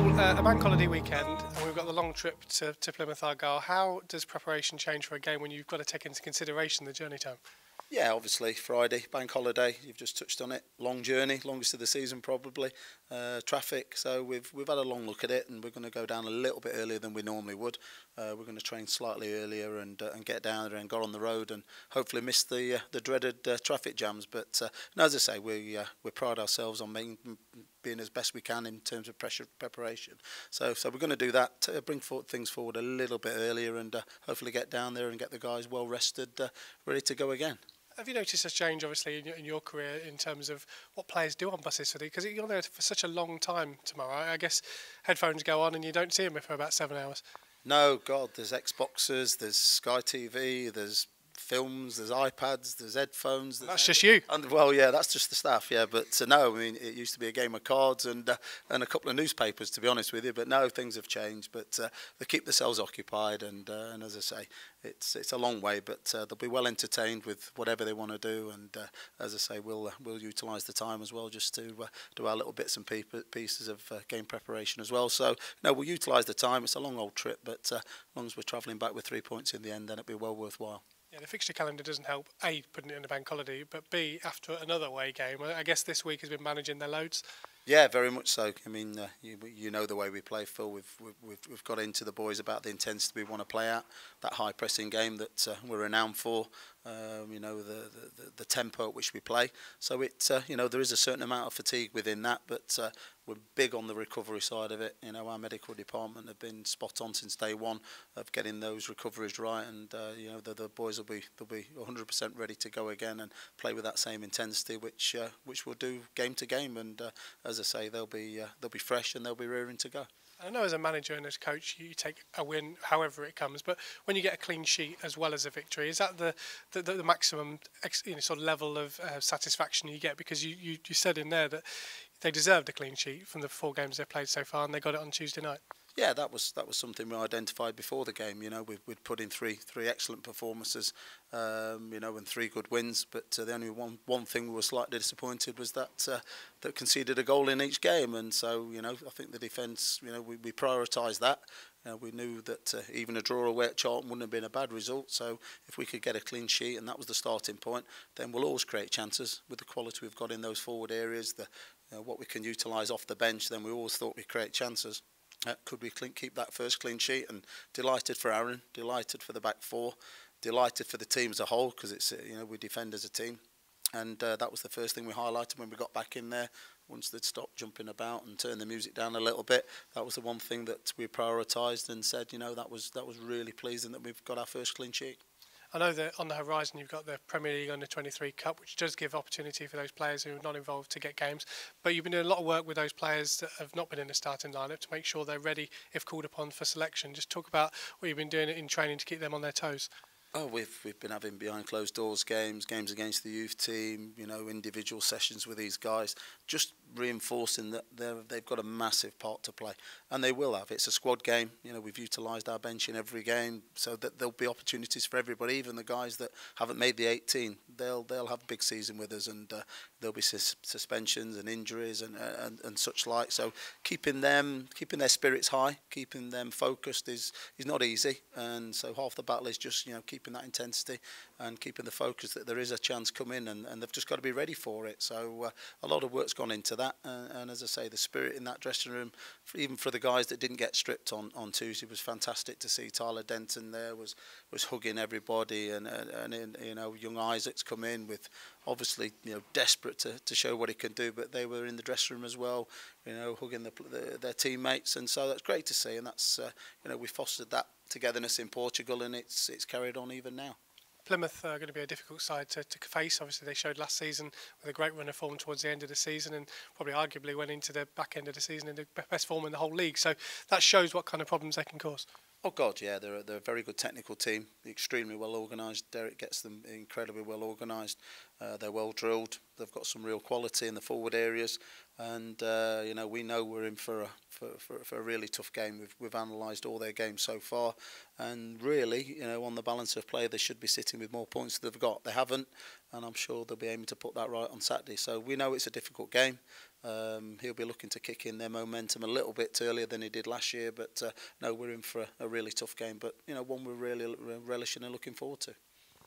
A bank holiday weekend, and we've got the long trip to Plymouth Argyle. How does preparation change for a game when you've got to take into consideration the journey time? Yeah, obviously Friday, bank holiday. You've just touched on it. Long journey, longest of the season probably. Traffic. So we've had a long look at it, and we're going to go down a little bit earlier than we normally would. We're going to train slightly earlier and get down there and go on the road and hopefully miss the dreaded traffic jams. But no, as I say, we pride ourselves on being as best we can in terms of preparation. So we're going to do that. Bring things forward a little bit earlier and hopefully get down there and get the guys well rested, ready to go again. Have you noticed a change, obviously, in your career in terms of what players do on buses for because you're there for such a long time tomorrow? I guess headphones go on and you don't see them for about 7 hours. No, God, there's Xboxes, there's Sky TV, there's films, there's iPads, there's headphones. That's just you. And, well, yeah, that's just the staff, yeah. But no, I mean, it used to be a game of cards and a couple of newspapers, to be honest with you. But no, things have changed. But they keep themselves occupied, and as I say, it's a long way, but they'll be well entertained with whatever they want to do. And as I say, we'll utilise the time as well, just to do our little bits and pieces of game preparation as well. So no, we'll utilise the time. It's a long old trip, but as long as we're travelling back with 3 points in the end, then it'll be well worthwhile. Yeah, the fixture calendar doesn't help, A, putting it in a bank holiday, but B, after another away game. I guess this week has been managing their loads. Yeah, very much so. I mean, you know the way we play, Phil. We've got into the boys about the intensity we want to play at, that high pressing game that we're renowned for. You know, the tempo at which we play. So you know, there is a certain amount of fatigue within that, but we're big on the recovery side of it. You know, our medical department have been spot on since day one of getting those recoveries right, and you know, the boys will be 100% ready to go again and play with that same intensity, which we'll do game to game. And as I say, they'll be fresh and they'll be rearing to go. I know as a manager and as coach, you take a win however it comes, but when you get a clean sheet as well as a victory, is that the maximum sort of level of satisfaction you get? Because you said in there that they deserved a clean sheet from the 4 games they've played so far, and they got it on Tuesday night. Yeah, that was something we identified before the game. You know, we'd put in three excellent performances, you know, and 3 good wins. But the only one thing we were slightly disappointed was that conceded a goal in each game. And so, you know, I think the defence, you know, we prioritised that. We knew that even a draw away at Charlton wouldn't have been a bad result. So if we could get a clean sheet, and that was the starting point, then we'll always create chances with the quality we've got in those forward areas. What we can utilise off the bench, then we always thought we'd create chances. Could we keep that first clean sheet? And delighted for Aaron, delighted for the back 4, delighted for the team as a whole, because it's you know, we defend as a team, and that was the first thing we highlighted when we got back in there. Once they'd stopped jumping about and turned the music down a little bit, that was the one thing that we prioritised and said, you know, that was really pleasing that we've got our first clean sheet. I know that on the horizon you've got the Premier League Under-23 Cup, which does give opportunity for those players who are not involved to get games. But you've been doing a lot of work with those players that have not been in the starting lineup to make sure they're ready if called upon for selection. Just talk about what you've been doing in training to keep them on their toes. Oh, we've been having behind closed doors games against the youth team, you know, individual sessions with these guys, just reinforcing that they've got a massive part to play, and they will have. It's a squad game. You know, we've utilised our bench in every game, so that there'll be opportunities for everybody, even the guys that haven't made the 18. They'll have a big season with us, and there'll be suspensions and injuries and such like. So keeping their spirits high, keeping them focused is not easy, and so half the battle is just, you know, keeping that intensity and keeping the focus that there is a chance coming, and they've just got to be ready for it. So a lot of work's gone into that, and as I say, the spirit in that dressing room, even for the guys that didn't get stripped on Tuesday, was fantastic to see. Tyler Denton there was hugging everybody, and you know, young Isaac's come in with, obviously, you know, desperate to show what he can do, but they were in the dressing room as well, you know, hugging their teammates, and so that's great to see. And that's you know, we fostered that togetherness in Portugal, and it's carried on even now. Plymouth are going to be a difficult side to face. Obviously, they showed last season with a great run of form towards the end of the season, and probably arguably went into the back end of the season in the best form in the whole league. So that shows what kind of problems they can cause. Oh God, yeah, they're a very good technical team, extremely well organised. Derek gets them incredibly well organised, They're well drilled. They've got some real quality in the forward areas, and we know we're in for a really tough game. We've analysed all their games so far, and really, on the balance of play, they should be sitting with more points than they've got. They haven't, and I'm sure they'll be aiming to put that right on Saturday. So we know it's a difficult game. He'll be looking to kick in their momentum a little bit earlier than he did last year, but no, we're in for a really tough game, but one we're really relishing and looking forward to.